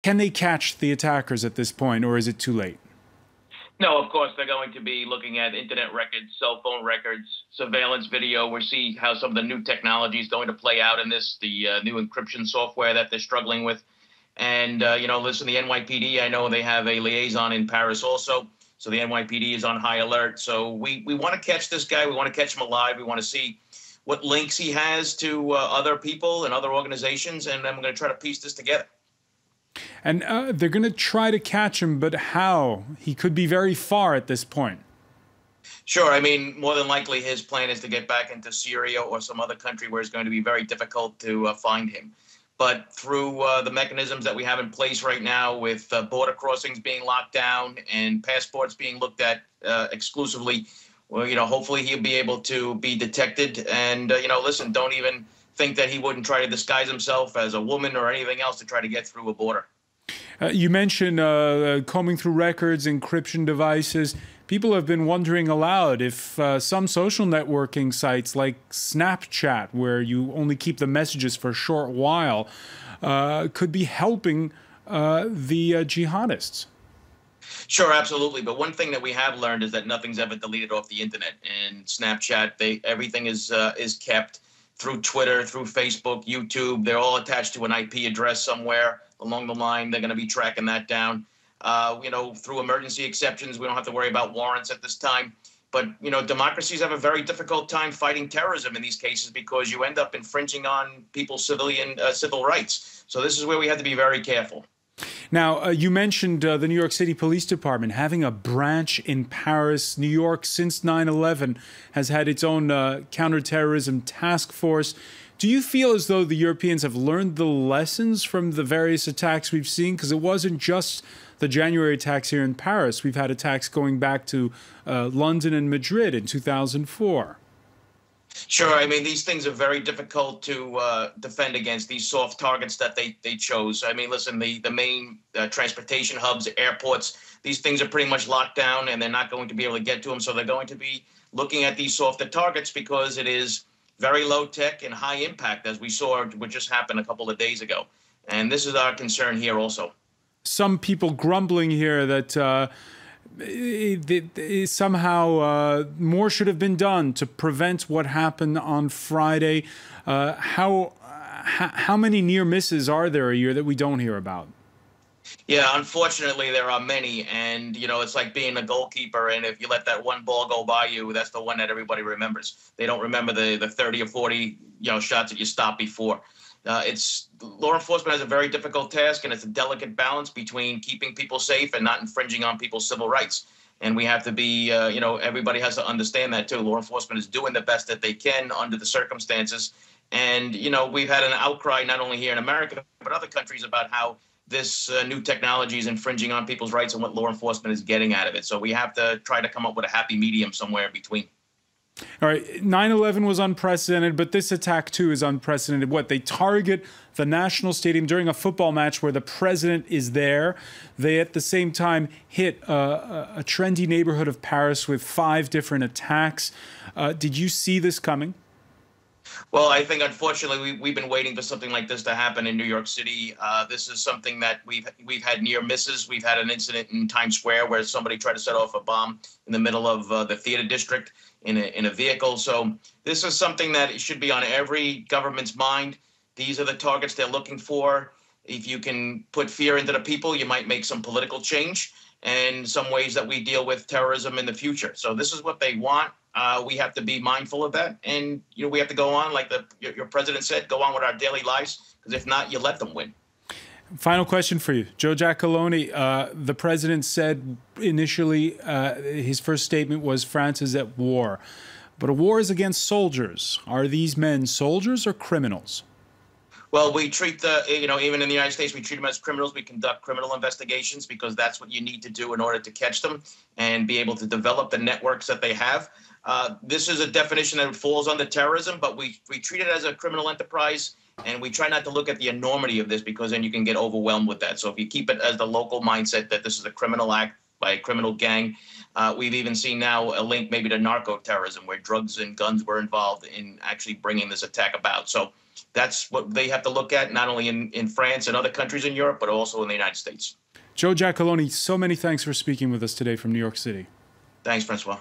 Can they catch the attackers at this point, or is it too late? No, of course, they're going to be looking at internet records, cell phone records, surveillance video. We'll see how some of the new technology is going to play out in this, the new encryption software that they're struggling with. And, listen, the NYPD, I know they have a liaison in Paris also. So the NYPD is on high alert. So we want to catch this guy. We want to catch him alive. We want to see what links he has to other people and other organizations. And then we're going to try to piece this together. And they're going to try to catch him, but how? He could be very far at this point. Sure. I mean, more than likely, his plan is to get back into Syria or some other country where it's going to be very difficult to find him. But through the mechanisms that we have in place right now, with border crossings being locked down and passports being looked at exclusively, well, hopefully he'll be able to be detected. And, listen, don't even think that he wouldn't try to disguise himself as a woman or anything else to try to get through a border. You mentioned combing through records, encryption devices. People have been wondering aloud if some social networking sites like Snapchat, where you only keep the messages for a short while, could be helping the jihadists. Sure, absolutely. But one thing that we have learned is that nothing's ever deleted off the internet. And Snapchat, everything is kept through Twitter, through Facebook, YouTube. They're all attached to an IP address somewhere along the line. They're going to be tracking that down. Through emergency exceptions, we don't have to worry about warrants at this time. But, democracies have a very difficult time fighting terrorism in these cases because you end up infringing on people's civil rights. So this is where we have to be very careful. Now, you mentioned the New York City Police Department having a branch in Paris. New York, since 9/11, has had its own counterterrorism task force. Do you feel as though the Europeans have learned the lessons from the various attacks we've seen? Because it wasn't just the January attacks here in Paris. We've had attacks going back to London and Madrid in 2004. Sure. I mean, these things are very difficult to defend against, these soft targets that they chose. I mean, listen, the main transportation hubs, airports, these things are pretty much locked down and they're not going to be able to get to them. So they're going to be looking at these softer targets because it is very low tech and high impact, as we saw what just happened a couple of days ago. And this is our concern here also. Some people grumbling here that somehow more should have been done to prevent what happened on Friday. How many near misses are there a year that we don't hear about? Yeah, unfortunately, there are many. And, it's like being a goalkeeper. And if you let that one ball go by you, that's the one that everybody remembers. They don't remember the 30 or 40, shots that you stopped before. Law enforcement has a very difficult task, and it's a delicate balance between keeping people safe and not infringing on people's civil rights. And we have to be, everybody has to understand that, too. Law enforcement is doing the best that they can under the circumstances. And, we've had an outcry not only here in America, but other countries about how this new technology is infringing on people's rights and what law enforcement is getting out of it. So we have to try to come up with a happy medium somewhere in between. All right, 9/11 was unprecedented, but this attack, too, is unprecedented. They target the National Stadium during a football match where the president is there. They, at the same time, hit a trendy neighborhood of Paris with 5 different attacks. Did you see this coming? Well, I think, unfortunately, we've been waiting for something like this to happen in New York City. This is something that we've had near misses. We've had an incident in Times Square where somebody tried to set off a bomb in the middle of the theater district in a vehicle. So this is something that should be on every government's mind. These are the targets they're looking for. If you can put fear into the people, you might make some political change and some ways that we deal with terrorism in the future. So this is what they want. We have to be mindful of that. And, we have to go on, like your president said, go on with our daily lives, because if not, you let them win. Final question for you. Joe Giacalone, the president said initially his first statement was France is at war. But a war is against soldiers. Are these men soldiers or criminals? Well, we treat even in the United States, we treat them as criminals. We conduct criminal investigations because that's what you need to do in order to catch them and be able to develop the networks that they have. This is a definition that falls under terrorism, but we treat it as a criminal enterprise, and we try not to look at the enormity of this because then you can get overwhelmed with that. So if you keep it as the local mindset that this is a criminal act, by a criminal gang. We've even seen now a link maybe to narco-terrorism, where drugs and guns were involved in actually bringing this attack about. So that's what they have to look at, not only in France and other countries in Europe, but also in the United States. Joe Giacalone, so many thanks for speaking with us today from New York City. Thanks, Francois.